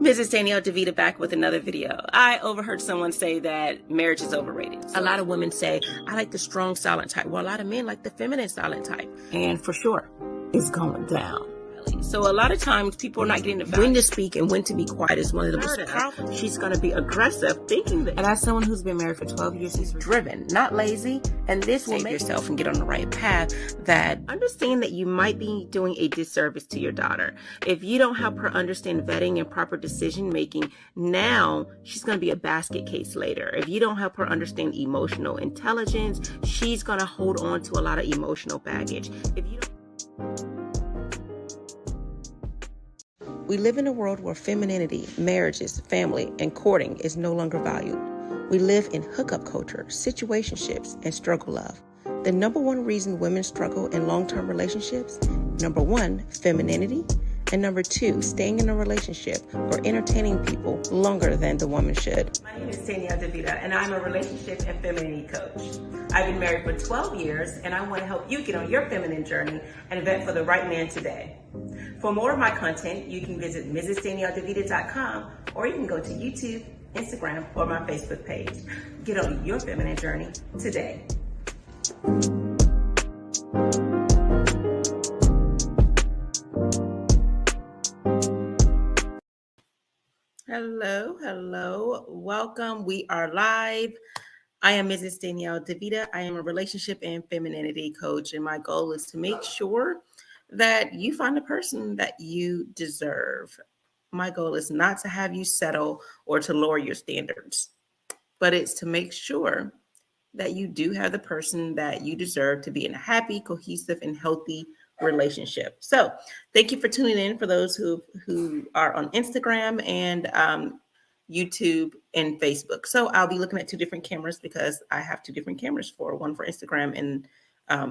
Mrs. Danielle DeVita back with another video. I overheard someone say that marriage is overrated. A lot of women say, I like the strong silent type. Well, a lot of men like the feminine silent type. And for sure, it's going down. So a lot of times people are not getting the when to speak and when to be quiet is one of the most powerful. She's going to be aggressive, thinking that. And as someone who's been married for 12 years, she's driven, not lazy. And this will make yourself and get on the right path. That understand that you might be doing a disservice to your daughter if you don't help her understand vetting and proper decision making. Now she's going to be a basket case later. If you don't help her understand emotional intelligence, she's going to hold on to a lot of emotional baggage. If you don't. We live in a world where femininity, marriages, family, and courting is no longer valued. We live in hookup culture, situationships, and struggle love. The number one reason women struggle in long-term relationships, number one, femininity, and number two, staying in a relationship or entertaining people longer than the woman should. My name is Danielle DeVita, and I'm a relationship and femininity coach. I've been married for 12 years, and I want to help you get on your feminine journey and vet for the right man today. For more of my content, you can visit MrsDanielleDeVita.com, or you can go to YouTube, Instagram, or my Facebook page. Get on your feminine journey today. Hello, welcome. We are live. I am Mrs. Danielle DeVita. I am a relationship and femininity coach, and my goal is to make sure that you find the person that you deserve. My goal is not to have you settle or to lower your standards, but it's to make sure that you do have the person that you deserve to be in a happy, cohesive, and healthy relationship. So thank you for tuning in for those who are on Instagram and YouTube and Facebook. So I'll be looking at two different cameras because I have two different cameras one for Instagram and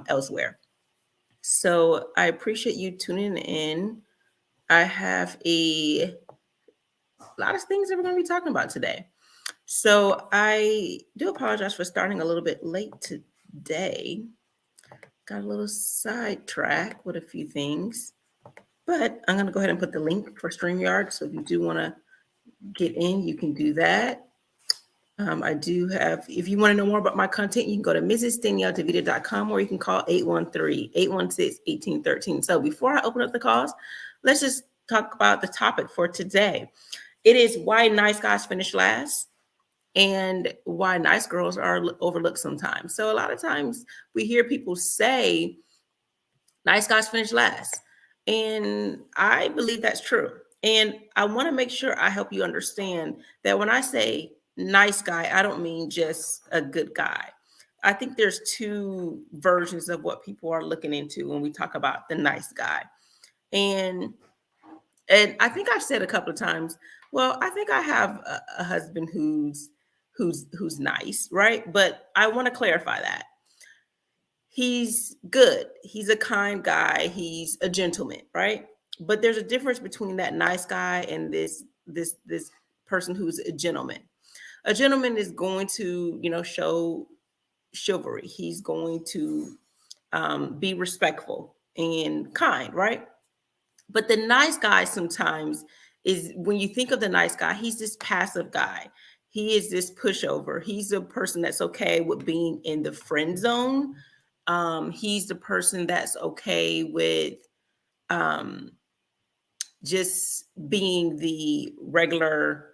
elsewhere. So I appreciate you tuning in. I have a lot of things that we're going to be talking about today. So I do apologize for starting a little bit late today. Got a little sidetracked with a few things, but I'm going to go ahead and put the link for StreamYard. So if you do want to get in, you can do that. I do have, if you want to know more about my content, you can go to MrsDanielleDeVita.com, or you can call 813-816-1813. So before I open up the calls, let's just talk about the topic for today. It is why nice guys finish last and why nice girls are overlooked sometimes. So a lot of times we hear people say nice guys finish last, and I believe that's true. And I want to make sure I help you understand that when I say nice guy, I don't mean just a good guy. I think there's two versions of what people are looking into when we talk about the nice guy. And I think I've said a couple of times, well, I think I have a husband who's nice, right? But I want to clarify that. He's good. He's a kind guy. He's a gentleman, right? But there's a difference between that nice guy and this person who's a gentleman. A gentleman is going to, show chivalry. He's going to be respectful and kind, right? But the nice guy sometimes is, when you think of the nice guy, he's this passive guy. He is this pushover. He's a person that's okay with being in the friend zone. He's the person that's okay with just being the regular.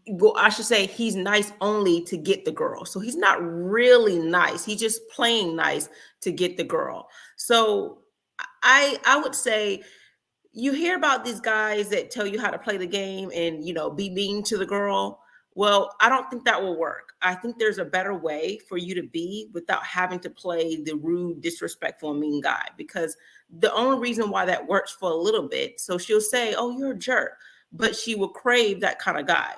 Well, I should say he's nice only to get the girl. So he's not really nice. He's just playing nice to get the girl. So I would say you hear about these guys that tell you how to play the game and, be mean to the girl. Well, I don't think that will work. I think there's a better way for you to be without having to play the rude, disrespectful, and mean guy, because the only reason why that works for a little bit, so she'll say, oh, you're a jerk, but she will crave that kind of guy.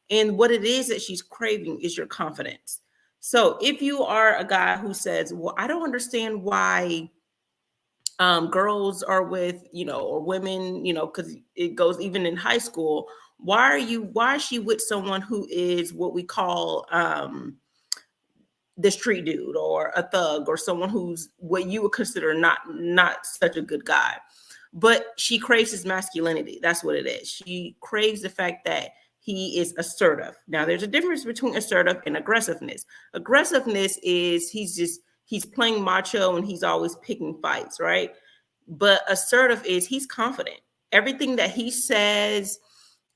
And what it is that she's craving is your confidence. So if you are a guy who says, well, I don't understand why girls are with, or women, because it goes even in high school. Why is she with someone who is what we call the street dude or a thug or someone who's what you would consider not such a good guy? but she craves his masculinity. That's what it is. She craves the fact that he is assertive. Now, there's a difference between assertive and aggressiveness. Aggressiveness is he's playing macho and he's always picking fights, right? But assertive is he's confident. Everything that he says,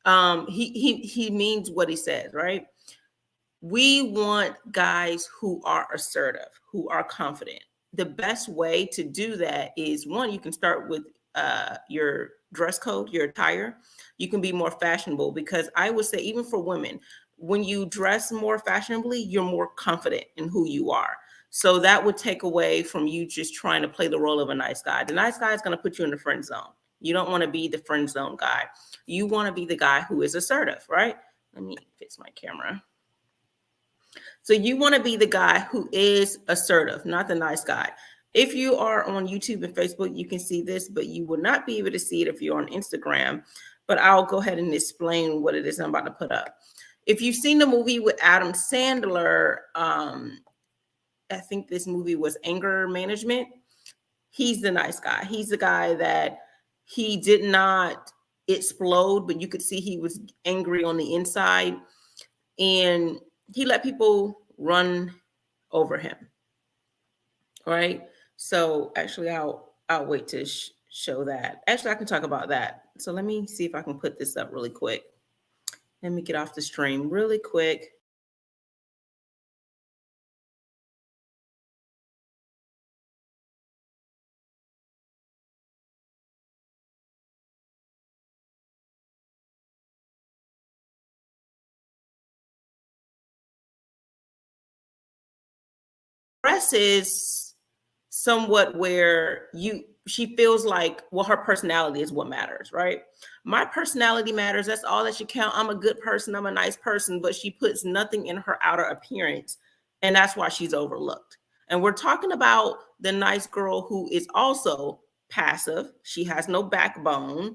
he means what he says, right? We want guys who are assertive, who are confident. The best way to do that is, one, you can start with your dress code, your attire. You can be more fashionable, because I would say, even for women, when you dress more fashionably, you're more confident in who you are. So that would take away from you just trying to play the role of a nice guy. The nice guy is going to put you in the friend zone. You don't want to be the friend zone guy. You want to be the guy who is assertive, right? Let me fix my camera. So you want to be the guy who is assertive, not the nice guy. If you are on YouTube and Facebook, you can see this, but you will not be able to see it if you're on Instagram. But I'll go ahead and explain what it is I'm about to put up. If you've seen the movie with Adam Sandler, I think this movie was Anger Management. He's the nice guy. He's the guy that he did not explode, but you could see he was angry on the inside. And he let people run over him. All right. So actually, I'll wait to show that. Actually, I can talk about that. So let me see if I can put this up really quick. Let me get off the stream really quick. Dress is somewhat where she feels like, well, her personality is what matters, right? My personality matters. That's all that should count. I'm a good person. I'm a nice person, but she puts nothing in her outer appearance. And that's why she's overlooked. And we're talking about the nice girl who is also passive. She has no backbone.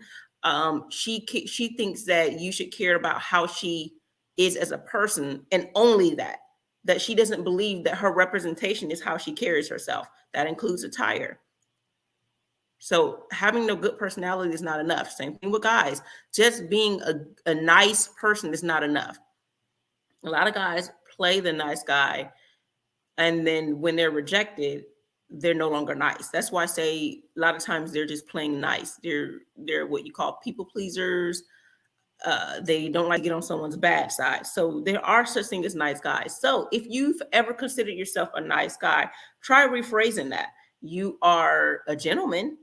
She thinks that you should care about how she is as a person, and only that she doesn't believe that her representation is how she carries herself. That includes attire. So having no good personality is not enough. Same thing with guys. Just being a nice person is not enough. A lot of guys play the nice guy, and then when they're rejected, they're no longer nice. That's why I say a lot of times they're just playing nice. They're what you call people pleasers. They don't like to get on someone's bad side. So there are such things as nice guys. So if you've ever considered yourself a nice guy, try rephrasing that. You are a gentleman,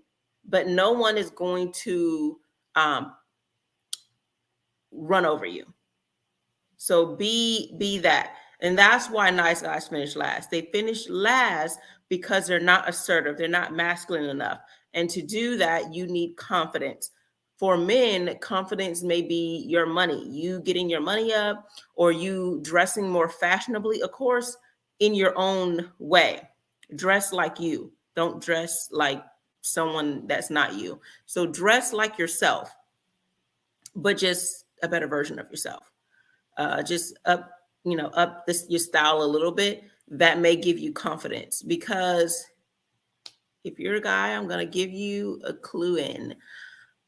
but no one is going to run over you. So be that. And that's why nice guys finish last. They finish last because they're not assertive. They're not masculine enough. And to do that, you need confidence. For men, confidence may be your money, you getting your money up, or you dressing more fashionably, of course, in your own way. Dress like you. Don't dress like someone that's not you. So dress like yourself, but just a better version of yourself. Just up your style a little bit. That may give you confidence, because if you're a guy, I'm going to give you a clue in.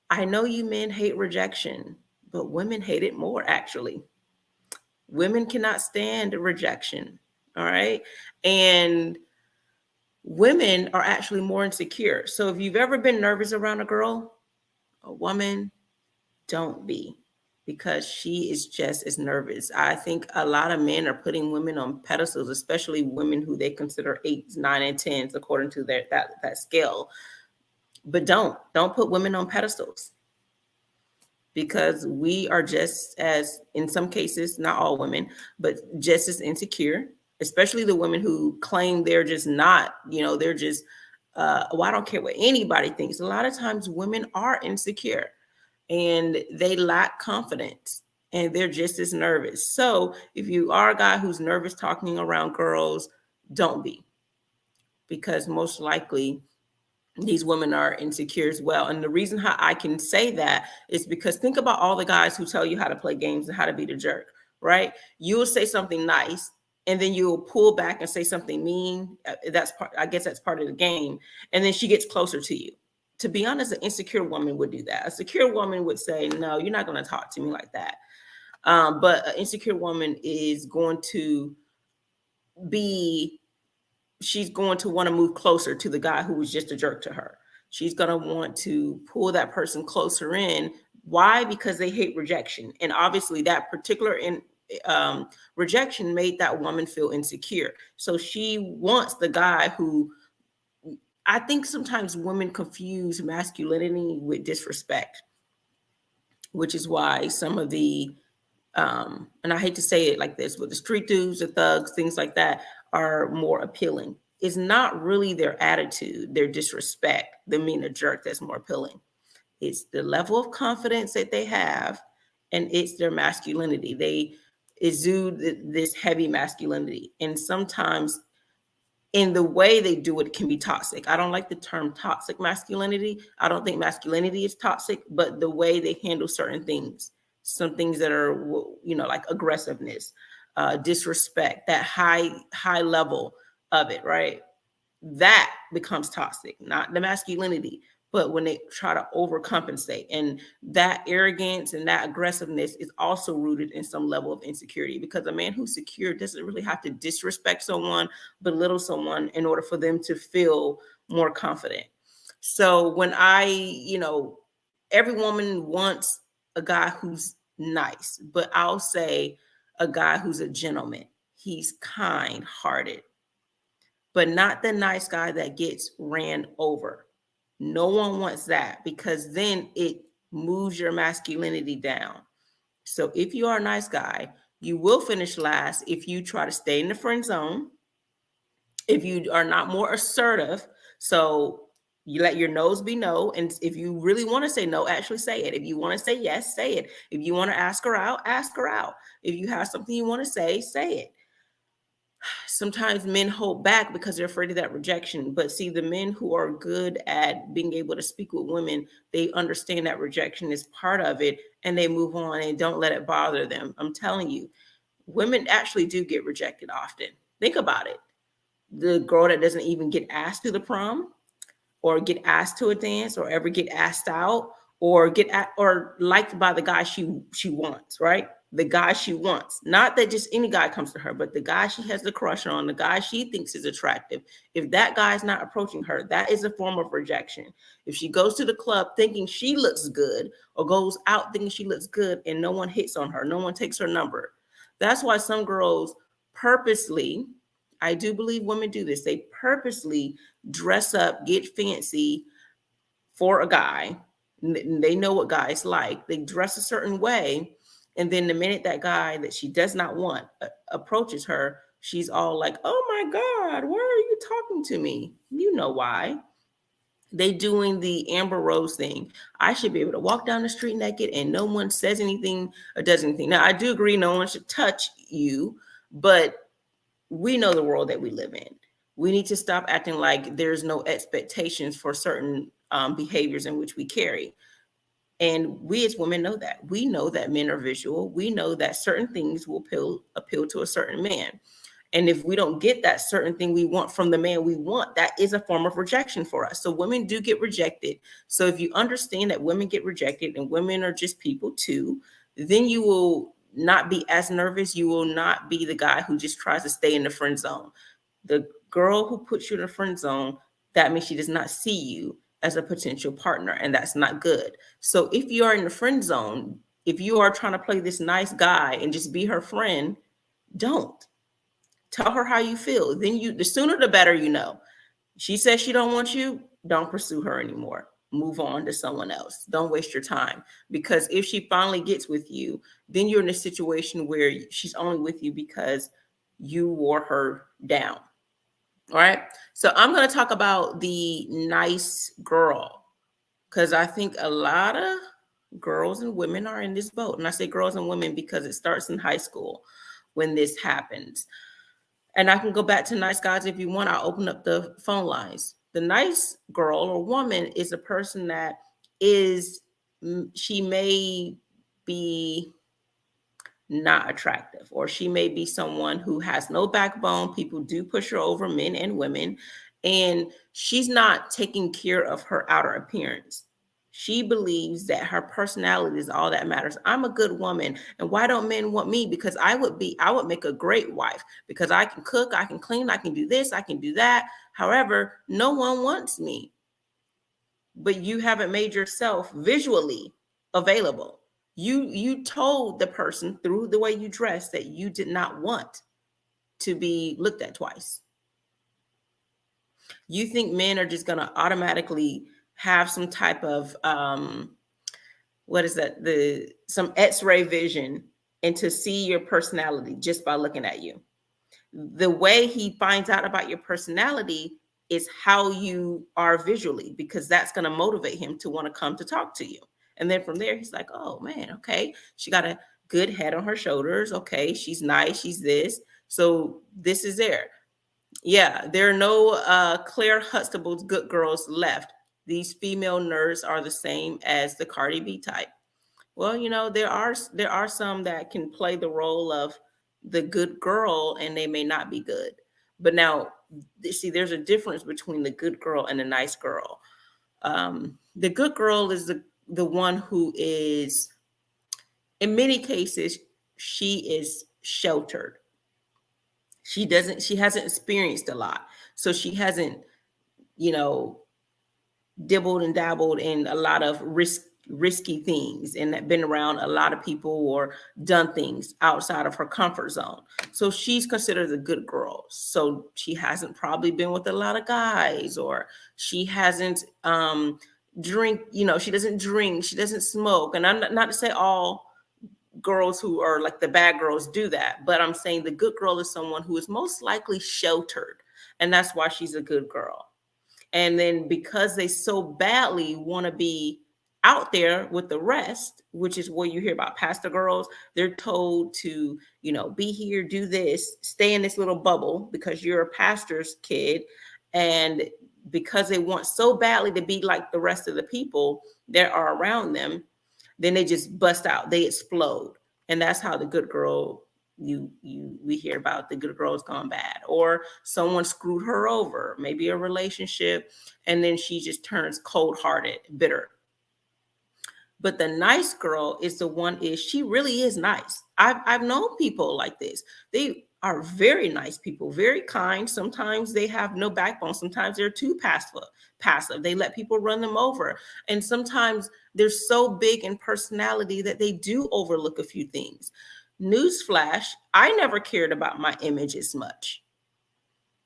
I know you men hate rejection, but women hate it more, actually. Women cannot stand rejection. All right. And women are actually more insecure. So if you've ever been nervous around a girl, a woman, don't be, because she is just as nervous. I think a lot of men are putting women on pedestals, especially women who they consider 8s, 9, and 10s according to that scale. But don't put women on pedestals, because we are just as, in some cases, not all women, but just as insecure, especially the women who claim they're just not, they're just, well, I don't care what anybody thinks. A lot of times women are insecure and they lack confidence, and they're just as nervous. So if you are a guy who's nervous talking around girls, don't be, because most likely these women are insecure as well. And the reason how I can say that is because think about all the guys who tell you how to play games and how to be the jerk, right? You'll say something nice, and then you'll pull back and say something mean. I guess that's part of the game. And then she gets closer to you. to be honest, an insecure woman would do that. A secure woman would say, no, you're not going to talk to me like that. But an insecure woman is going to be, she's going to want to move closer to the guy who was just a jerk to her. She's going to want to pull that person closer in. Why? Because they hate rejection. And obviously that particular rejection made that woman feel insecure. So she wants the guy who, I think sometimes women confuse masculinity with disrespect, which is why some of the, and I hate to say it like this, but the street dudes, the thugs, things like that are more appealing. It's not really their attitude, their disrespect, them being a jerk that's more appealing. It's the level of confidence that they have, and it's their masculinity. They exude this heavy masculinity. And sometimes in the way they do it can be toxic. I don't like the term toxic masculinity. I don't think masculinity is toxic, but the way they handle certain things, some things that are, like aggressiveness, disrespect, that high level of it, right? That becomes toxic, not the masculinity, but when they try to overcompensate. And that arrogance and that aggressiveness is also rooted in some level of insecurity, because a man who's secure doesn't really have to disrespect someone, belittle someone in order for them to feel more confident. So when every woman wants a guy who's nice, but I'll say a guy who's a gentleman. He's kind-hearted, but not the nice guy that gets ran over. No one wants that, because then it moves your masculinity down. So if you are a nice guy, you will finish last if you try to stay in the friend zone, if you are not more assertive. So you let your no's be no. And if you really want to say no, actually say it. If you want to say yes, say it. If you want to ask her out, ask her out. If you have something you want to say it. Sometimes men hold back because they're afraid of that rejection. But see, the men who are good at being able to speak with women, they understand that rejection is part of it, and they move on and don't let it bother them. I'm telling you, women actually do get rejected often. Think about it. The girl that doesn't even get asked to the prom, or get asked to a dance, or ever get asked out, or or liked by the guy she wants, right? The guy she wants. Not that just any guy comes to her, but the guy she has the crush on, the guy she thinks is attractive. If that guy is not approaching her, that is a form of rejection. If she goes to the club thinking she looks good, or goes out thinking she looks good, and no one hits on her, no one takes her number. That's why some girls purposely, I do believe women do this, they purposely dress up, get fancy for a guy. They know what guys like. They dress a certain way. And then the minute that guy that she does not want approaches her, she's all like, oh my God, why are you talking to me? You know why. They doing the Amber Rose thing. I should be able to walk down the street naked and no one says anything or does anything. Now, I do agree no one should touch you, but we know the world that we live in. We need to stop acting like there's no expectations for certain behaviors in which we carry. And we as women know that. We know that men are visual. We know that certain things will appeal to a certain man. And if we don't get that certain thing we want from the man we want, that is a form of rejection for us. So women do get rejected. So if you understand that women get rejected and women are just people too, then you will not be as nervous. You will not be the guy who just tries to stay in the friend zone. The girl who puts you in the friend zone, that means she does not see you as a potential partner, and that's not good. So if you are in the friend zone, if you are trying to play this nice guy and just be her friend, don't. Tell her how you feel. Then the sooner the better, She says she don't want you, don't pursue her anymore. Move on to someone else. Don't waste your time. Because if she finally gets with you, then you're in a situation where she's only with you because you wore her down. All right. So I'm going to talk about the nice girl, because I think a lot of girls and women are in this boat. And I say girls and women because it starts in high school when this happens. And I can go back to nice guys if you want. I'll open up the phone lines. The nice girl or woman is a person that she may be not attractive, or she may be someone who has no backbone. People do push her over, men and women. And She's not taking care of her outer appearance. She believes that her personality is all that matters. I'm a good woman. And why don't men want me? Because I would make a great wife because I can cook, I can clean, I can do this, I can do that. However, no one wants me. But you haven't made yourself visually available. You told the person through the way you dress that you did not want to be looked at twice. You think men are just going to automatically have some type of what is that, some x-ray vision and to see your personality just by looking at you. The way he finds out about your personality is how you are visually, because that's going to motivate him to want to come to talk to you. And then from there, he's like, oh man, okay, she got a good head on her shoulders. Okay, she's nice, she's this. So this is there. Yeah, there are no Claire Huxtable's good girls left. These female nerds are the same as the Cardi B type. Well, there are some that can play the role of the good girl and they may not be good. But now, see, there's a difference between the good girl and the nice girl. The good girl is the one who is, in many cases, she is sheltered. She hasn't experienced a lot. So she hasn't, dibbled and dabbled in a lot of risky things and been around a lot of people or done things outside of her comfort zone. So she's considered a good girl. So she hasn't probably been with a lot of guys, or she hasn't she doesn't drink, she doesn't smoke. And I'm not to say all girls who are like the bad girls do that, but I'm saying the good girl is someone who is most likely sheltered, and that's why she's a good girl. And then because they so badly want to be out there with the rest, which is what you hear about pastor girls, they're told to, be here, do this, stay in this little bubble because you're a pastor's kid. And because they want so badly to be like the rest of the people that are around them, then they just bust out, they explode. And that's how the good girl, we hear about the good girl's gone bad, or someone screwed her over, maybe a relationship, and then she just turns cold-hearted, bitter. But the nice girl is the one she really is nice. I've known people like this. They are very nice people, very kind. Sometimes they have no backbone. Sometimes they're too passive. They let people run them over. And sometimes they're so big in personality that they do overlook a few things. Newsflash, I never cared about my image as much.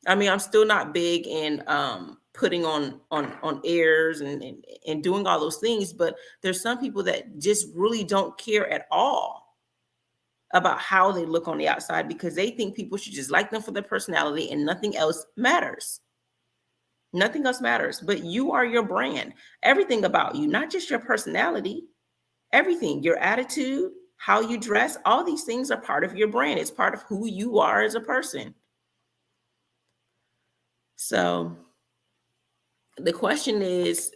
I mean, I'm still not big in putting on airs and doing all those things, but there's some people that just really don't care at all about how they look on the outside because they think people should just like them for their personality and nothing else matters. Nothing else matters, but you are your brand. Everything about you, not just your personality, everything, your attitude, how you dress, all these things are part of your brand. It's part of who you are as a person. So the question is,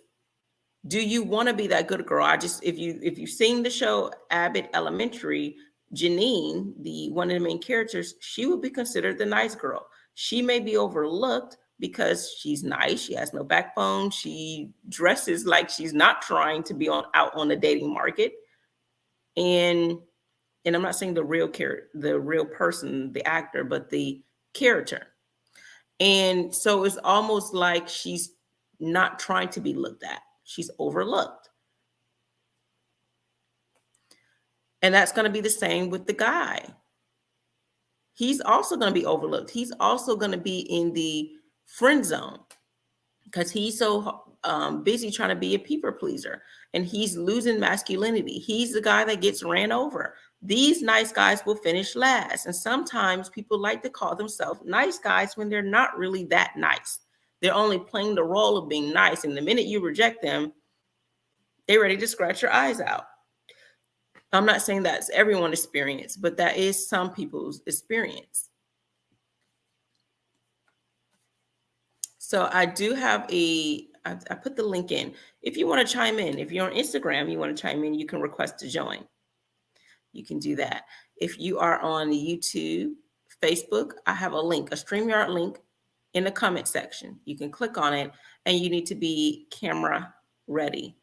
do you want to be that good girl? If you've seen the show Abbott Elementary, Janine, one of the main characters, she would be considered the nice girl. She may be overlooked because she's nice. She has no backbone. She dresses like she's not trying to be out on the dating market. And I'm not saying the real person, the actor, but the character. And so it's almost like she's not trying to be looked at. She's overlooked. And that's going to be the same with the guy. He's also going to be overlooked. He's also going to be in the friend zone because he's so busy trying to be a people pleaser, and he's losing masculinity. He's the guy that gets ran over. These nice guys will finish last. And sometimes people like to call themselves nice guys when they're not really that nice. They're only playing the role of being nice. And the minute you reject them, they're ready to scratch your eyes out. I'm not saying that's everyone's experience, but that is some people's experience. So I do have I put the link in. If you want to chime in, if you're on Instagram, you want to chime in, you can request to join. You can do that. If you are on YouTube, Facebook, I have a link, a StreamYard link. in the comment section. You can click on it, and you need to be camera ready.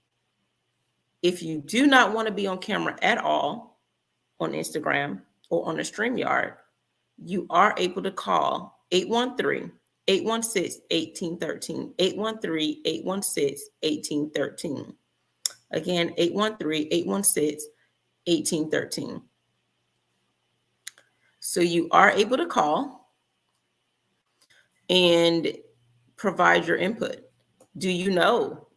If you do not want to be on camera at all on Instagram or on the StreamYard, you are able to call 813-816-1813, 813-816-1813. Again, 813-816-1813. So you are able to call and provide your input. Do you know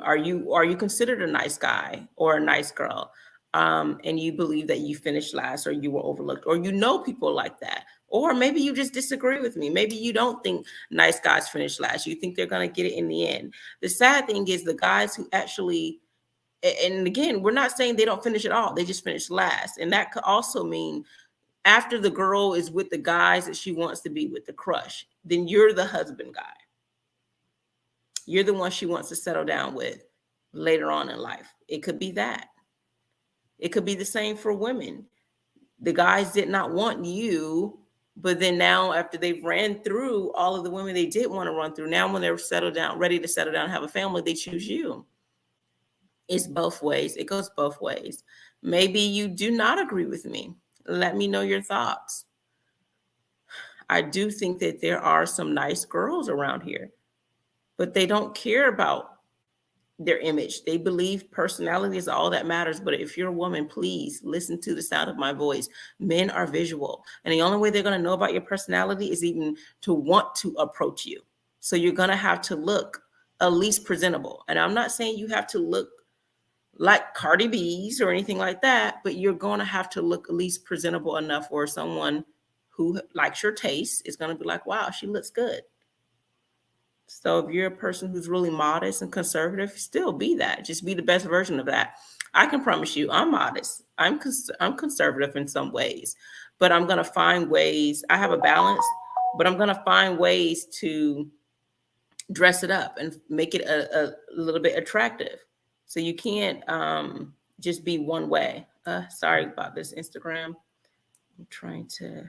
are you considered a nice guy or a nice girl? And you believe that you finished last or you were overlooked, or you know people like that. Or maybe you just disagree with me. Maybe you don't think nice guys finish last. You think they're going to get it in the end. The sad thing is the guys who actually, and again, we're not saying they don't finish at all. They just finish last. And that could also mean after the girl is with the guys that she wants to be with, the crush, then you're the husband guy. You're the one she wants to settle down with later on in life. It could be that. It could be the same for women. The guys did not want you, but then now after they've ran through all of the women they did want to run through, now when they're settled down, ready to settle down and have a family, they choose you. It's both ways. It goes both ways. Maybe you do not agree with me. Let me know your thoughts. I do think that there are some nice girls around here, but they don't care about their image. They believe personality is all that matters. But if you're a woman, please listen to the sound of my voice. Men are visual. And the only way they're going to know about your personality is even to want to approach you. So you're going to have to look at least presentable. And I'm not saying you have to look like Cardi B's or anything like that, but you're going to have to look at least presentable enough where someone who likes your taste is going to be like, wow, she looks good. So if you're a person who's really modest and conservative, still be that. Just be the best version of that. I can promise you, I'm modest. I'm conservative in some ways, but I'm going to find ways. I have a balance, but I'm going to find ways to dress it up and make it a little bit attractive. So you can't just be one way. Sorry about this, Instagram. I'm trying to.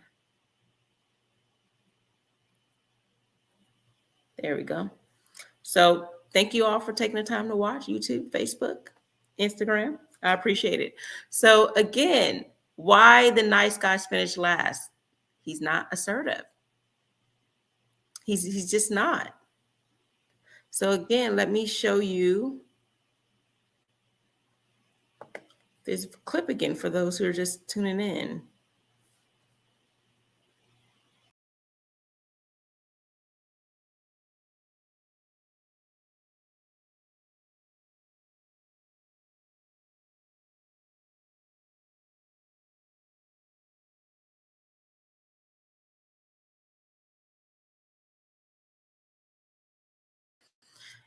There we go. So thank you all for taking the time to watch YouTube, Facebook, Instagram. I appreciate it. So again, why the nice guys finish last? He's not assertive. He's just not. So again, let me show you this clip again for those who are just tuning in.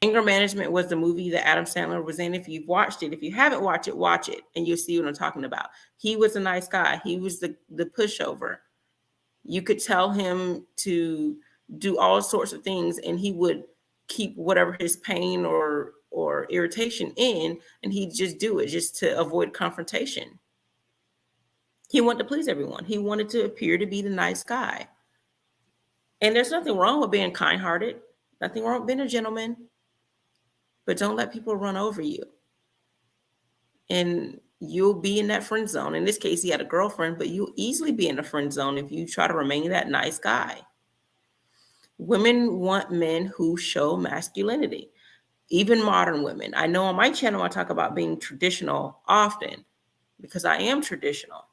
Anger Management was the movie that Adam Sandler was in. If you've watched it, if you haven't watched it, watch it, and you'll see what I'm talking about. He was a nice guy. He was the pushover. You could tell him to do all sorts of things, and he would keep whatever his pain or irritation in, and he'd just do it just to avoid confrontation. He wanted to please everyone. He wanted to appear to be the nice guy. And there's nothing wrong with being kind-hearted. Nothing wrong with being a gentleman. But don't let people run over you. And you'll be in that friend zone. In this case, he had a girlfriend, but you'll easily be in the friend zone if you try to remain that nice guy. Women want men who show masculinity, even modern women. I know on my channel, I talk about being traditional often because I am traditional.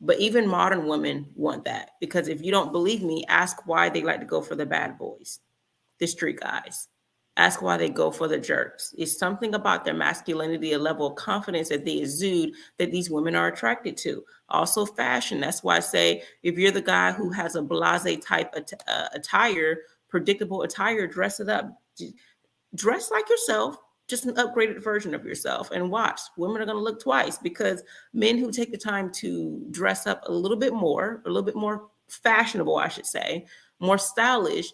But even modern women want that, because if you don't believe me, ask why they like to go for the bad boys, the street guys. Ask why they go for the jerks. It's something about their masculinity, a level of confidence that they exude that these women are attracted to. Also fashion. That's why I say if you're the guy who has a blase type attire, predictable attire, dress it up. Dress like yourself, just an upgraded version of yourself, and watch. Women are going to look twice, because men who take the time to dress up a little bit more fashionable, I should say, more stylish,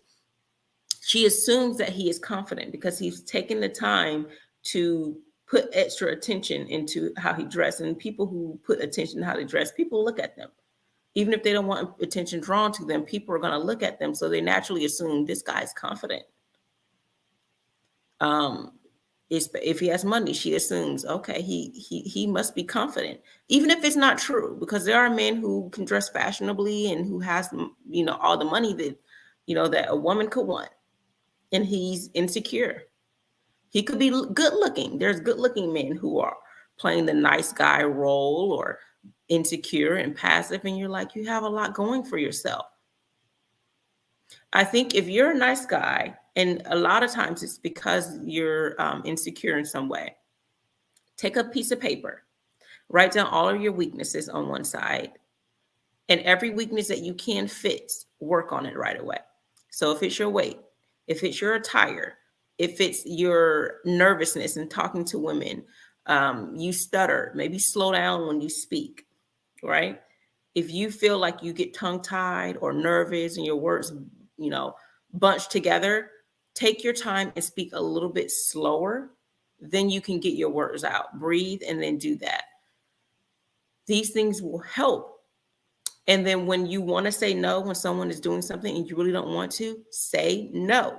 she assumes that he is confident because he's taken the time to put extra attention into how he dressed. And people who put attention to how they dress, people look at them. Even if they don't want attention drawn to them, people are going to look at them. So they naturally assume this guy's confident. If he has money, she assumes, okay, he must be confident, even if it's not true, because there are men who can dress fashionably and who has, all the money that, that a woman could want, and he's insecure. He could be good looking. There's good looking men who are playing the nice guy role or insecure and passive, and you're like, you have a lot going for yourself. I think if you're a nice guy, and a lot of times it's because you're insecure in some way, take a piece of paper, write down all of your weaknesses on one side, and every weakness that you can fix, work on it right away. So if it's your weight, if it's your attire, if it's your nervousness in talking to women, you stutter, maybe slow down when you speak, right? If you feel like you get tongue-tied or nervous and your words, bunched together, take your time and speak a little bit slower. Then you can get your words out. Breathe and then do that. These things will help. And then when you want to say no, when someone is doing something and you really don't want to, say no.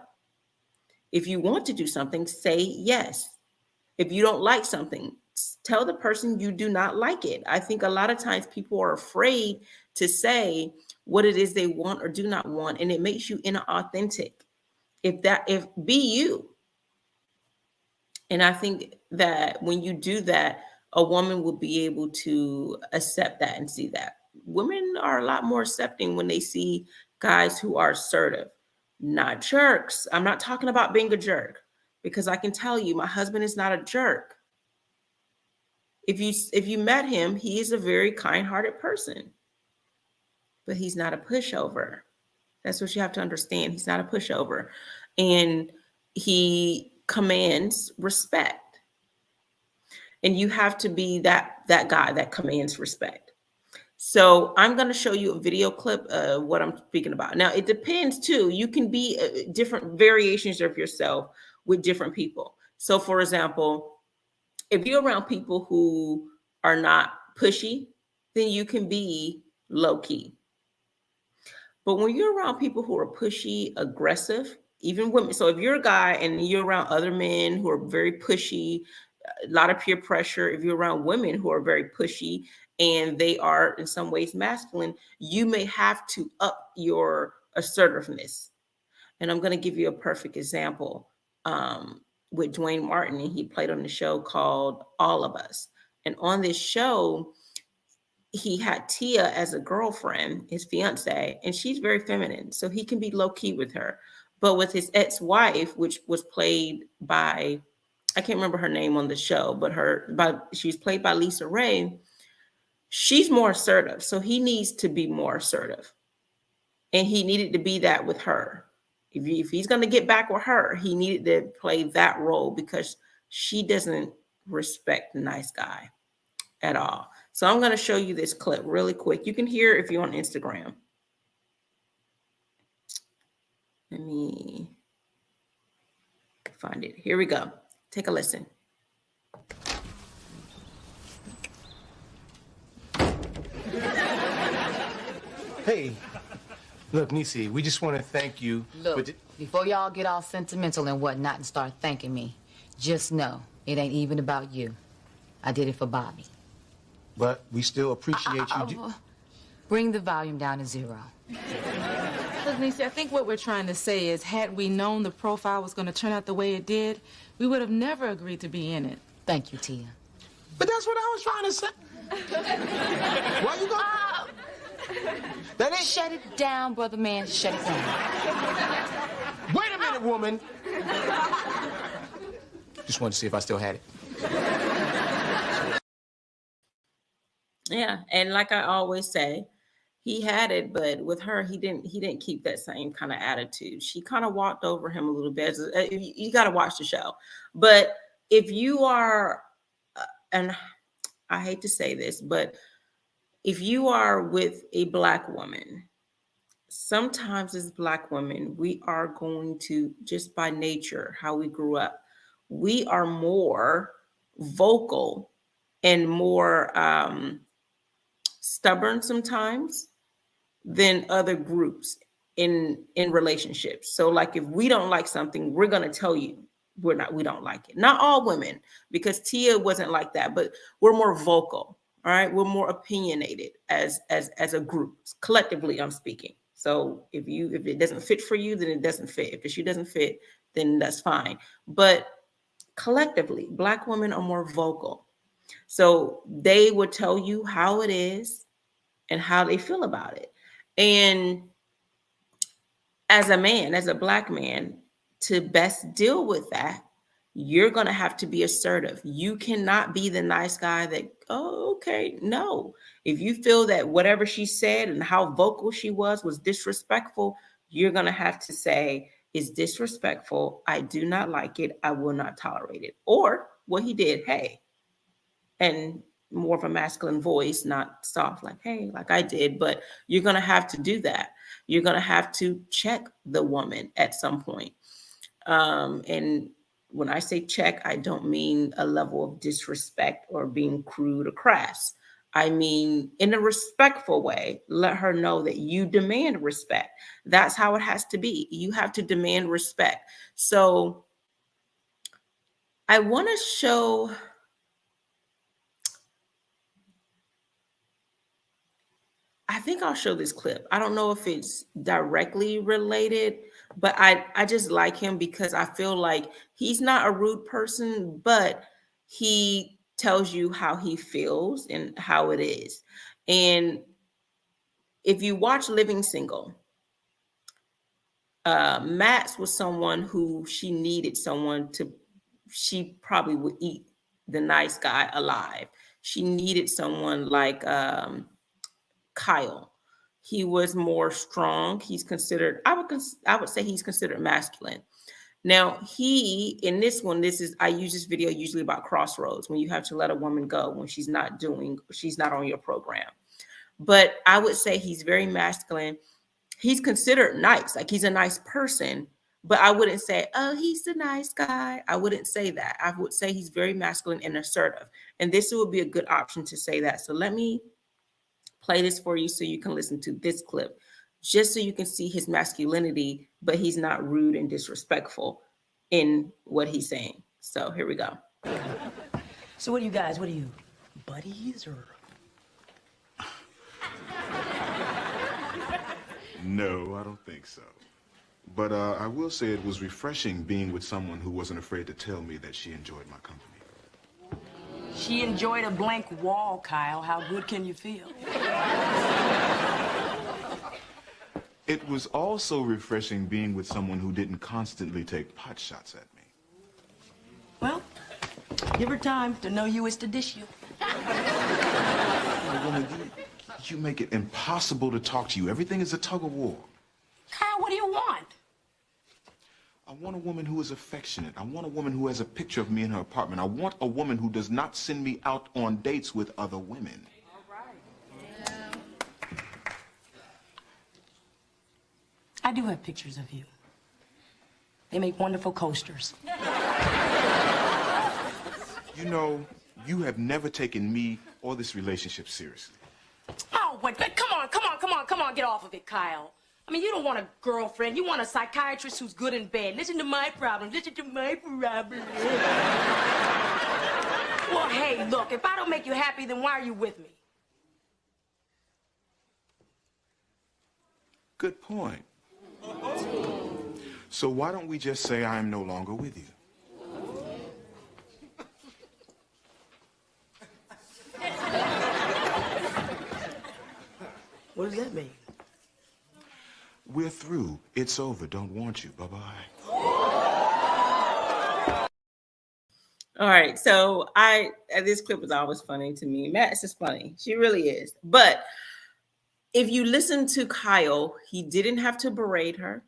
If you want to do something, say yes. If you don't like something, tell the person you do not like it. I think a lot of times people are afraid to say what it is they want or do not want, and it makes you inauthentic. If be you. And I think that when you do that, a woman will be able to accept that and see that. Women are a lot more accepting when they see guys who are assertive, not jerks. I'm not talking about being a jerk, because I can tell you my husband is not a jerk. If you met him, he is a very kind-hearted person, but he's not a pushover. That's what you have to understand. He's not a pushover, and he commands respect. And you have to be that guy that commands respect. So I'm going to show you a video clip of what I'm speaking about. Now, it depends too. You can be different variations of yourself with different people. So for example, if you're around people who are not pushy, then you can be low key. But when you're around people who are pushy, aggressive, even women. So if you're a guy and you're around other men who are very pushy, a lot of peer pressure, if you're around women who are very pushy and they are in some ways masculine, you may have to up your assertiveness. And I'm going to give you a perfect example with Dwayne Martin. And he played on the show called All of Us. And on this show, he had Tia as a girlfriend, his fiance, and she's very feminine. So he can be low key with her. But with his ex-wife, which was played by, I can't remember her name on the show, but she's played by Lisa Ray. She's more assertive. So he needs to be more assertive. And he needed to be that with her. If he's going to get back with her, he needed to play that role, because she doesn't respect the nice guy at all. So I'm going to show you this clip really quick. You can hear if you're on Instagram. Let me find it. Here we go. Take a listen. Hey, look, Nisi, we just want to thank you. Look, before y'all get all sentimental and whatnot and start thanking me, just know it ain't even about you. I did it for Bobby. But we still appreciate you. Bring the volume down to 0. Look, Nisi, I think what we're trying to say is, had we known the profile was going to turn out the way it did, we would have never agreed to be in it. Thank you, Tia. But that's what I was trying to say. Why you going? That ain't. Shut it down, brother man. Shut it down. Wait a minute, woman. Just wanted to see if I still had it. Yeah, and like I always say, he had it, but with her, he didn't keep that same kind of attitude. She kind of walked over him a little bit. You got to watch the show. But if you are, and I hate to say this, but if you are with a Black woman, sometimes as Black women, we are going to, just by nature, how we grew up, we are more vocal and more stubborn sometimes than other groups in relationships. So like if we don't like something, we're going to tell you we don't like it. Not all women, because Tia wasn't like that, but we're more vocal. All right, we're more opinionated as a group. Collectively, I'm speaking. So if it doesn't fit for you, then it doesn't fit. If the shoe doesn't fit, then that's fine. But collectively, Black women are more vocal. So they would tell you how it is and how they feel about it. And as a man, as a Black man, to best deal with that, you're going to have to be assertive. You cannot be the nice guy that, oh, okay, no. If you feel that whatever she said and how vocal she was disrespectful, you're going to have to say, is disrespectful. I do not like it. I will not tolerate it. Or what he did, hey, and more of a masculine voice, not soft like, hey, like I did, but you're going to have to do that. You're going to have to check the woman at some point. And when I say check, I don't mean a level of disrespect or being crude or crass. I mean, in a respectful way, let her know that you demand respect. That's how it has to be. You have to demand respect. So I want to show, I think I'll show this clip. I don't know if it's directly related, but I just like him because I feel like he's not a rude person, but he tells you how he feels and how it is. And if you watch Living Single, Max was someone who she needed someone to, she probably would eat the nice guy alive. She needed someone like Kyle. He was more strong. He's considered, I would say he's considered masculine. Now he, in this one, I use this video usually about crossroads, when you have to let a woman go when she's not on your program. But I would say he's very masculine. He's considered nice, like he's a nice person, but I wouldn't say, oh, he's a nice guy. I wouldn't say that. I would say he's very masculine and assertive. And this would be a good option to say that. So let me play this for you so you can listen to this clip, just so you can see his masculinity, but he's not rude and disrespectful in what he's saying. So here we go. So what are you guys, buddies or? No, I don't think so. But I will say it was refreshing being with someone who wasn't afraid to tell me that she enjoyed my company. She enjoyed a blank wall, Kyle. How good can you feel? It was also refreshing being with someone who didn't constantly take pot shots at me. Well, give her time. To know you is to dish you. Woman, you make it impossible to talk to you. Everything is a tug of war. Kyle, what do you want? I want a woman who is affectionate. I want a woman who has a picture of me in her apartment. I want a woman who does not send me out on dates with other women. All right. Yeah. I do have pictures of you. They make wonderful coasters. You know, you have never taken me or this relationship seriously. Oh, wait, come on, get off of it, Kyle. I mean, you don't want a girlfriend. You want a psychiatrist who's good in bed. Listen to my problem. Well, hey, look, if I don't make you happy, then why are you with me? Good point. So why don't we just say I am no longer with you? What does that mean? We're through. It's over. Don't want you. Bye-bye. All right. So this clip is always funny to me. Max is funny. She really is. But if you listen to Kyle, he didn't have to berate her.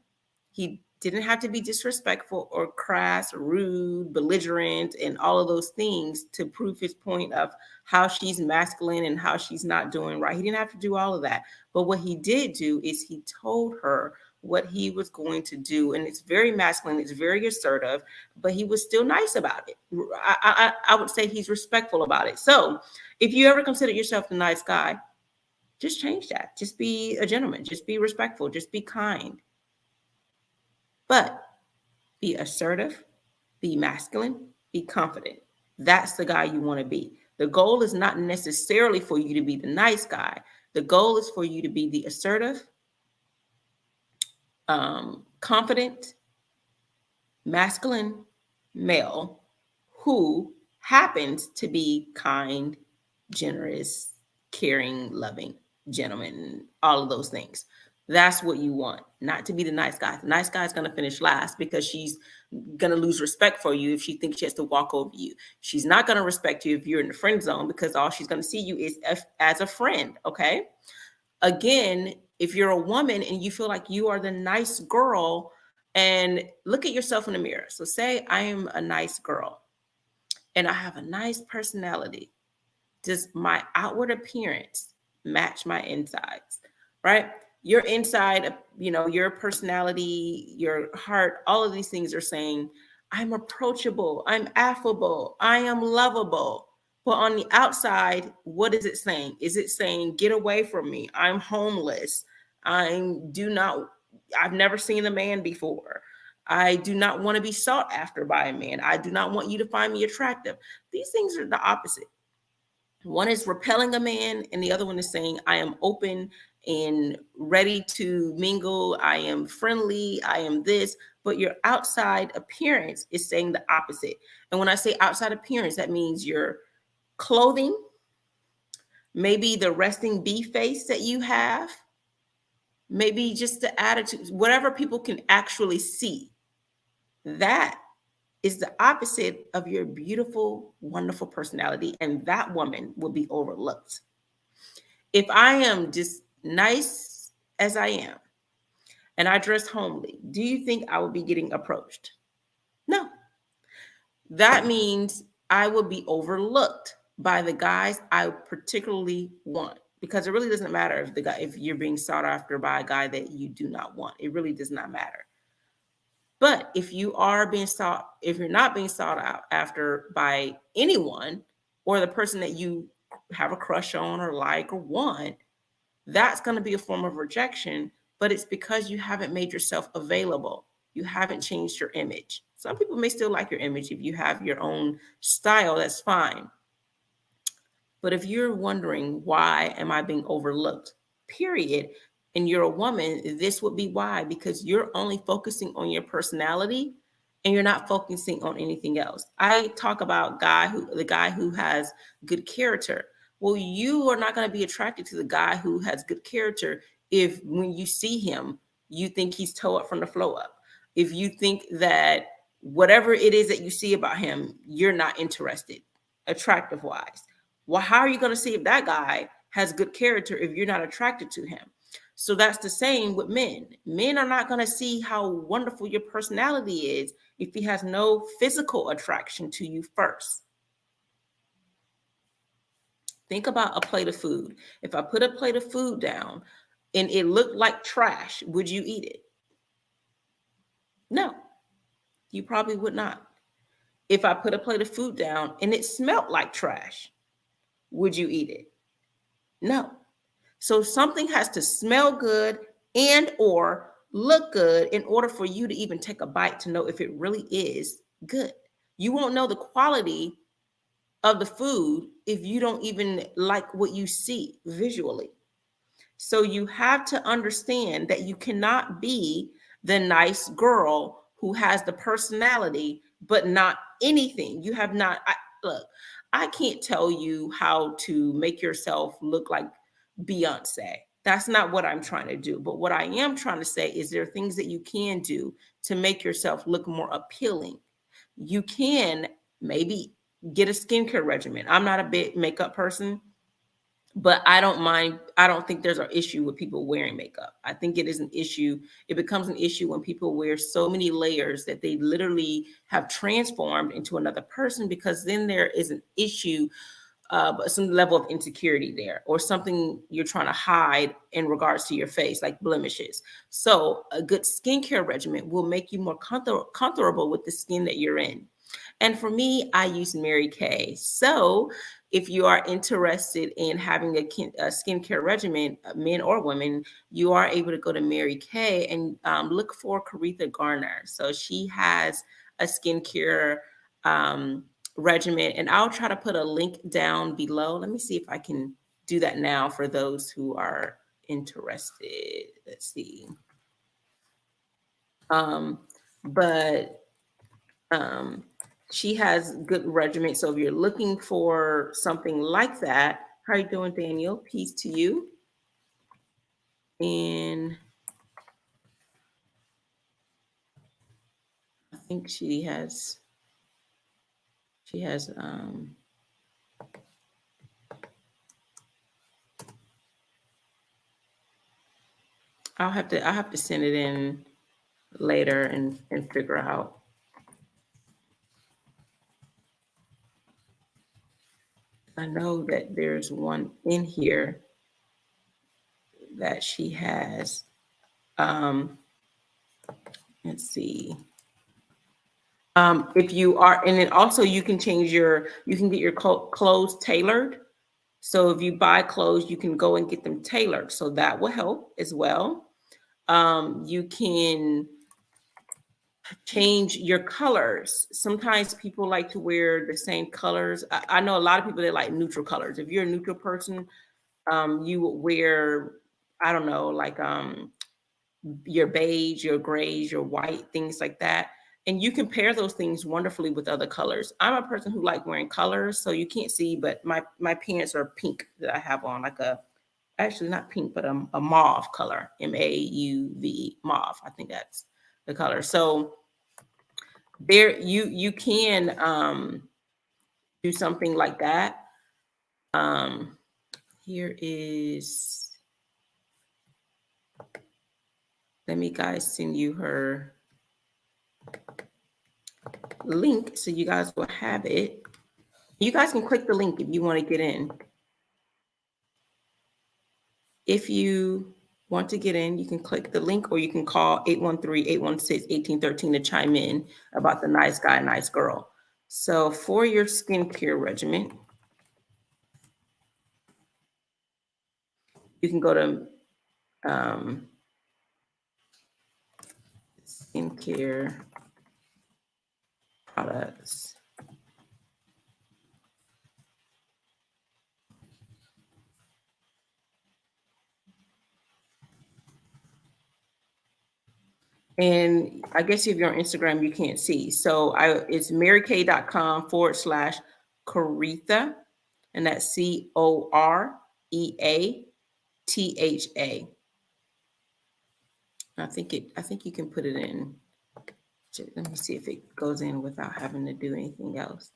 He didn't have to be disrespectful or crass, rude, belligerent, and all of those things to prove his point of how she's masculine and how she's not doing right. He didn't have to do all of that. But what he did do is he told her what he was going to do. And it's very masculine. It's very assertive, but he was still nice about it. I would say he's respectful about it. So if you ever consider yourself the nice guy, Just change that. Just be a gentleman. Just be respectful. Just be kind. But be assertive, be masculine, be confident. That's the guy you want to be. The goal is not necessarily for you to be the nice guy. The goal is for you to be the assertive, confident, masculine male who happens to be kind, generous, caring, loving, gentleman, all of those things. That's what you want, not to be the nice guy. The nice guy is going to finish last because she's going to lose respect for you if she thinks she has to walk over you. She's not going to respect you if you're in the friend zone because all she's going to see you is as a friend, okay? Again, if you're a woman and you feel like you are the nice girl, and look at yourself in the mirror. So say I am a nice girl and I have a nice personality. Does my outward appearance match my insides, right? Your inside, your personality, your heart, all of these things are saying, I'm approachable, I'm affable, I am lovable. But on the outside, what is it saying? Is it saying, get away from me? I'm homeless. I've never seen a man before. I do not want to be sought after by a man. I do not want you to find me attractive. These things are the opposite. One is repelling a man, and the other one is saying, I am open and ready to mingle. I am friendly. I am this. But your outside appearance is saying the opposite. And when I say outside appearance, that means your clothing, maybe the resting bee face that you have, maybe just the attitude, whatever people can actually see. That is the opposite of your beautiful, wonderful personality, and that woman will be overlooked. If I am just nice as I am and I dress homely, do you think I would be getting approached? No. That means I would be overlooked by the guys I particularly want, because it really doesn't matter if you're being sought after by a guy that you do not want. It really does not matter. But if you're not being sought out after by anyone, or the person that you have a crush on or like or want, that's going to be a form of rejection, but it's because you haven't made yourself available. You haven't changed your image. Some people may still like your image. If you have your own style, that's fine. But if you're wondering, why am I being overlooked, period, and you're a woman, this would be why, because you're only focusing on your personality and you're not focusing on anything else. I talk about the guy who has good character. Well, you are not going to be attracted to the guy who has good character if when you see him, you think he's toe up from the flow up. If you think that whatever it is that you see about him, you're not interested, attractive wise. Well, how are you going to see if that guy has good character if you're not attracted to him? So that's the same with men. Men are not going to see how wonderful your personality is if he has no physical attraction to you first. Think about a plate of food. If I put a plate of food down and it looked like trash, would you eat it? No, you probably would not. If I put a plate of food down and it smelled like trash, would you eat it? No. So something has to smell good and or look good in order for you to even take a bite to know if it really is good. You won't know the quality of the food if you don't even like what you see visually. So you have to understand that you cannot be the nice girl who has the personality but not anything. You have not. Look, I can't tell you how to make yourself look like Beyonce. That's not what I'm trying to do. But what I am trying to say is there are things that you can do to make yourself look more appealing. You can maybe get a skincare regimen. I'm not a big makeup person, but I don't mind. I don't think there's an issue with people wearing makeup. I think it is an issue. It becomes an issue when people wear so many layers that they literally have transformed into another person, because then there is an issue, some level of insecurity there, or something you're trying to hide in regards to your face, like blemishes. So a good skincare regimen will make you more comfortable with the skin that you're in. And for me, I use Mary Kay. So if you are interested in having a skincare regimen, men or women, you are able to go to Mary Kay and look for Caretha Garner. So she has a skincare regimen, and I'll try to put a link down below. Let me see if I can do that now for those who are interested. Let's see. But she has good regimen. So if you're looking for something like that, how are you doing, Daniel? Peace to you. And I think she has I'll have to send it in later and figure out. I know that there's one in here that she has. Let's see. If you are, and then also you can get your clothes tailored. So if you buy clothes, you can go and get them tailored. So that will help as well. You can change your colors. Sometimes people like to wear the same colors. I know a lot of people that like neutral colors. If you're a neutral person, you would wear, I don't know, like your beige, your grays, your white, things like that. And you can pair those things wonderfully with other colors. I'm a person who like wearing colors, so you can't see, but my pants are pink that I have on, like actually not pink, but a mauve color, MAUV, mauve. I think that's the color. So there you can do something like that. Here is, let me guys send you her link so you guys will have it. You guys can click the link if you want to get in. If you want to get in, you can click the link, or you can call 813-816-1813 to chime in about the nice guy, nice girl. So for your skincare regimen, you can go to skincare products. And I guess if you're on Instagram, you can't see. So it's marykay.com/Caretha, and that's COREATHA. I think you can put it in. Let me see if it goes in without having to do anything else.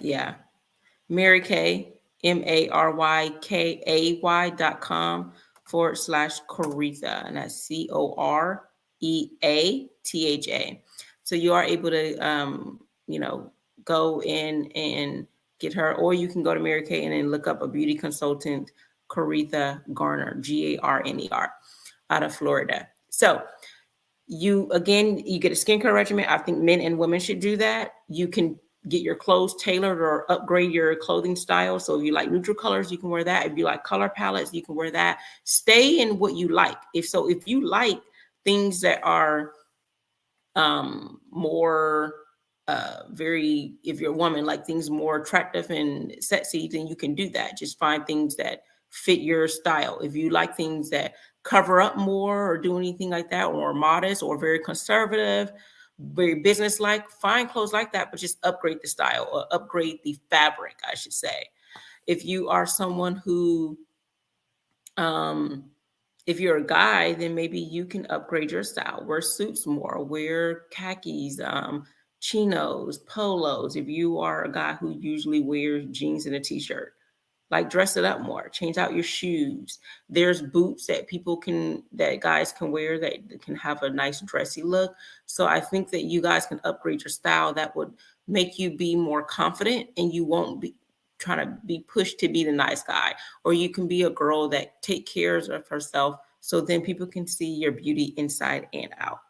Yeah. Mary Kay, MARYKAY.com/Caretha, and that's COREATHA. So you are able to go in and get her, or you can go to Mary Kay and then look up a beauty consultant, Caretha Garner, GARNER, out of Florida. So you get a skincare regimen. I think men and women should do that. You can get your clothes tailored or upgrade your clothing style. So if you like neutral colors, you can wear that. If you like color palettes, you can wear that. Stay in what you like. If you like things that are more if you're a woman, like things more attractive and sexy, then you can do that. Just find things that fit your style. If you like things that cover up more or do anything like that, or modest or very conservative, very business-like, find clothes like that, but just upgrade the style, or upgrade the fabric, I should say. If you are someone who, if you're a guy, then maybe you can upgrade your style. Wear suits more, wear khakis, chinos, polos. If you are a guy who usually wears jeans and a t-shirt, like dress it up more, change out your shoes. There's boots that guys can wear that can have a nice dressy look. So I think that you guys can upgrade your style. That would make you be more confident, and you won't be trying to be pushed to be the nice guy. Or you can be a girl that take care of herself, so then people can see your beauty inside and out.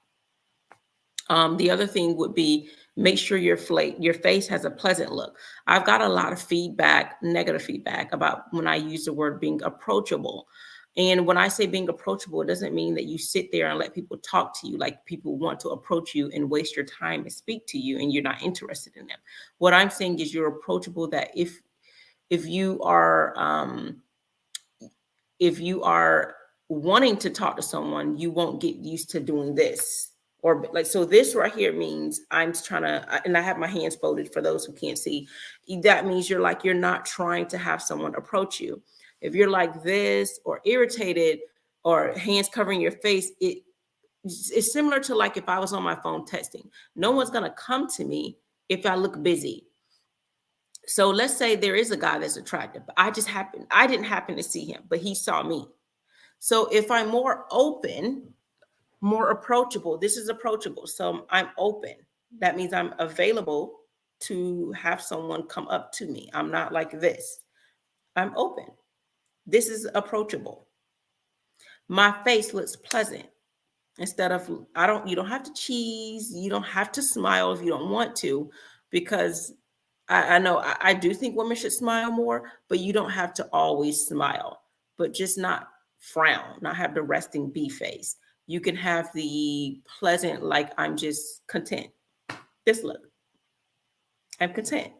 The other thing would be make sure your face has a pleasant look. I've got a lot of feedback, negative feedback about when I use the word being approachable. And when I say being approachable, it doesn't mean that you sit there and let people talk to you like people want to approach you and waste your time and speak to you and you're not interested in them. What I'm saying is you're approachable, that if you are wanting to talk to someone, you won't get used to doing this. Or like, so this right here means I'm trying to, and I have my hands folded for those who can't see. That means you're not trying to have someone approach you. If you're like this or irritated or hands covering your face, it's similar to like if I was on my phone texting. No one's going to come to me if I look busy. So let's say there is a guy that's attractive, but I didn't happen to see him, but he saw me. So if I'm more open, more approachable, this is approachable. So I'm open. That means I'm available to have someone come up to me. I'm not like this. I'm open. This is approachable. My face looks pleasant. Instead of, you don't have to cheese. You don't have to smile if you don't want to, because I know I do think women should smile more, but you don't have to always smile, but just not frown, not have the resting bee face. You can have the pleasant, like I'm just content. This look, I'm content.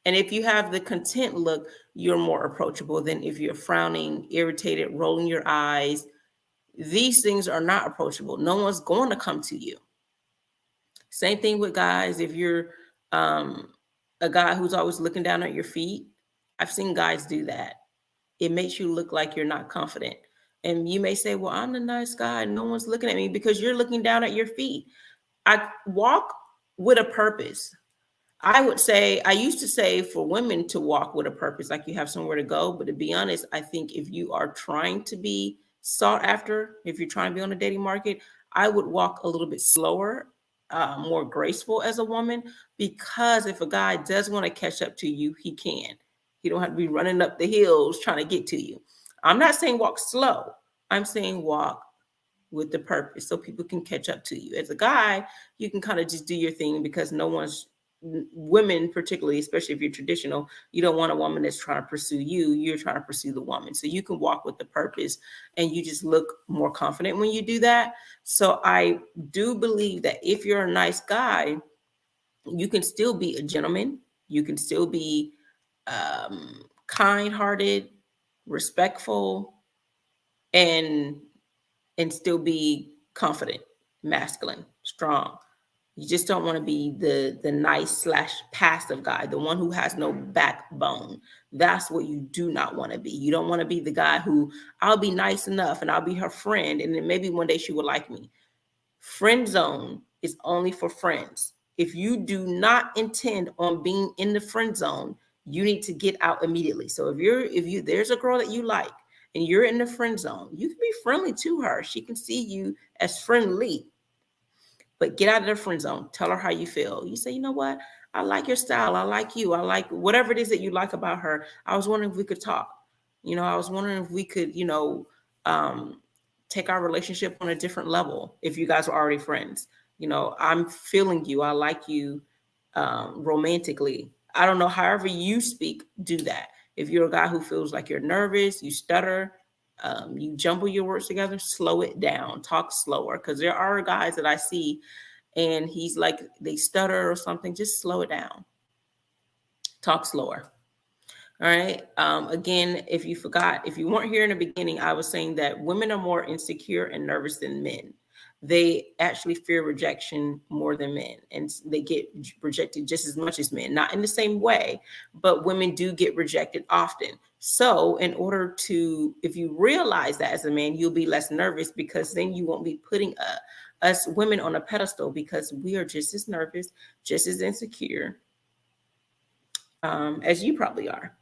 And if you have the content look, you're more approachable than if you're frowning, irritated, rolling your eyes. These things are not approachable. No one's going to come to you. Same thing with guys. If you're a guy who's always looking down at your feet, I've seen guys do that. It makes you look like you're not confident. And you may say, well, I'm the nice guy. No one's looking at me, because you're looking down at your feet. I walk with a purpose. I used to say for women to walk with a purpose, like you have somewhere to go. But to be honest, I think if you are trying to be sought after, if you're trying to be on the dating market, I would walk a little bit slower, more graceful as a woman, because if a guy does want to catch up to you, he can. He don't have to be running up the hills trying to get to you. I'm not saying walk slow. I'm saying walk with the purpose so people can catch up to you. As a guy, you can kind of just do your thing, because women particularly, especially if you're traditional, you don't want a woman that's trying to pursue you. You're trying to pursue the woman. So you can walk with the purpose, and you just look more confident when you do that. So I do believe that if you're a nice guy, you can still be a gentleman. You can still be kind-hearted, respectful, and still be confident, masculine, strong. You just don't want to be the nice / passive guy, the one who has no backbone. That's what you do not want to be. You don't want to be the guy who, I'll be nice enough and I'll be her friend, and then maybe one day she will like me. Friend zone is only for friends. If you do not intend on being in the friend zone, you need to get out immediately. So if there's a girl that you like and you're in the friend zone, you can be friendly to her. She can see you as friendly, but get out of the friend zone. Tell her how you feel. You say, you know what? I like your style. I like you. I like whatever it is that you like about her. I was wondering if we could talk. I was wondering if we could, take our relationship on a different level. If you guys were already friends, I'm feeling you. I like you romantically. I don't know. However you speak, do that. If you're a guy who feels like you're nervous, you stutter, you jumble your words together, slow it down, talk slower. Because there are guys that I see and he's like, they stutter or something. Just slow it down. Talk slower. All right. Again, if you weren't here in the beginning, I was saying that women are more insecure and nervous than men. They actually fear rejection more than men, and they get rejected just as much as men, not in the same way, but women do get rejected often. So if you realize that as a man, you'll be less nervous, because then you won't be putting us women on a pedestal, because we are just as nervous, just as insecure as you probably are.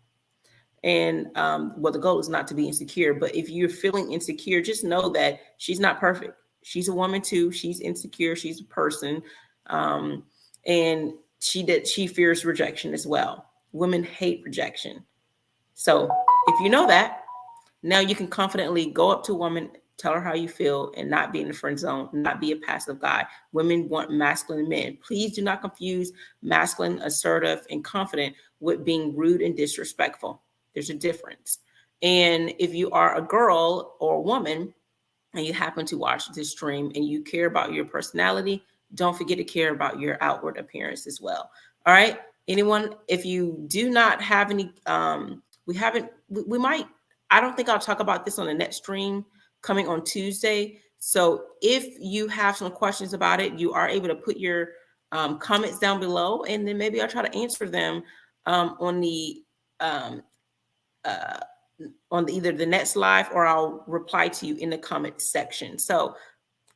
And the goal is not to be insecure, but if you're feeling insecure, just know that she's not perfect. She's a woman too. She's insecure. She's a person. And she fears rejection as well. Women hate rejection. So if you know that, now you can confidently go up to a woman Tell her how you feel and not be in the friend zone, not be a passive guy. Women want masculine men. Please do not confuse masculine, assertive, and confident with being rude and disrespectful. There's a difference. And if you are a girl or a woman and you happen to watch this stream and you care about your personality, don't forget to care about your outward appearance as well. All right. Anyone, if you do not have any, we might, I don't think I'll talk about this on the next stream coming on Tuesday. So if you have some questions about it, you are able to put your comments down below, and then maybe I'll try to answer them on either the next live, or I'll reply to you in the comment section. So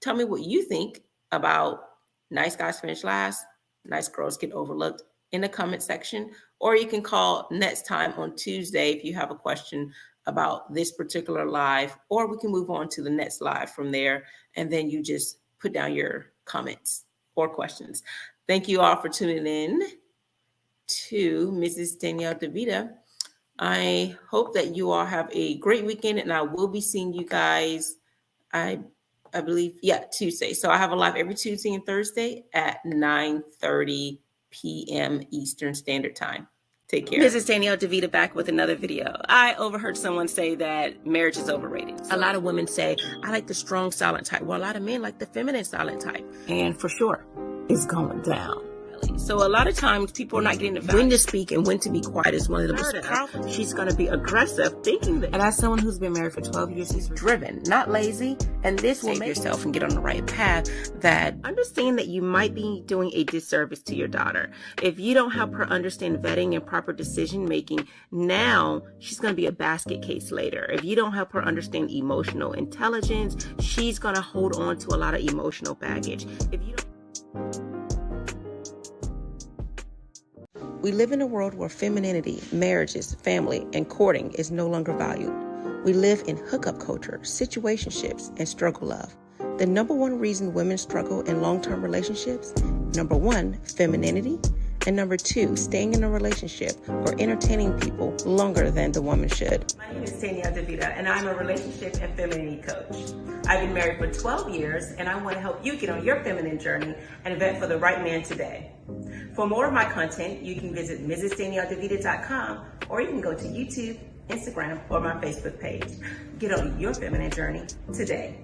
tell me what you think about nice guys finish last, nice girls get overlooked in the comment section, or you can call next time on Tuesday if you have a question about this particular live, or we can move on to the next live from there. And then you just put down your comments or questions. Thank you all for tuning in to Mrs. Danielle DeVita. I hope that you all have a great weekend, and I will be seeing you guys, I believe, Tuesday. So I have a live every Tuesday and Thursday at 9:30 p.m. Eastern Standard Time. Take care. Mrs. Danielle DeVita back with another video. I overheard someone say that marriage is overrated. A lot of women say, I like the strong silent type. Well, a lot of men like the feminine silent type. And for sure, it's going down. So a lot of times people are not getting the when to speak and when to be quiet is one of the most powerful. She's going to be aggressive, thinking that. And as someone who's been married for 12 years, she's driven, not lazy. And this will make yourself and get on the right path. That understand that you might be doing a disservice to your daughter. If you don't help her understand vetting and proper decision making, now she's going to be a basket case later. If you don't help her understand emotional intelligence, she's going to hold on to a lot of emotional baggage. If you don't. We live in a world where femininity, marriages, family, and courting is no longer valued. We live in hookup culture, situationships, and struggle love. The number one reason women struggle in long-term relationships, number one, femininity, and number two, staying in a relationship or entertaining people longer than the woman should. My name is Danielle DeVita, and I'm a relationship and femininity coach. I've been married for 12 years, and I want to help you get on your feminine journey and vet for the right man today. For more of my content, you can visit MrsDanielleDeVita.com, or you can go to YouTube, Instagram, or my Facebook page. Get on your feminine journey today.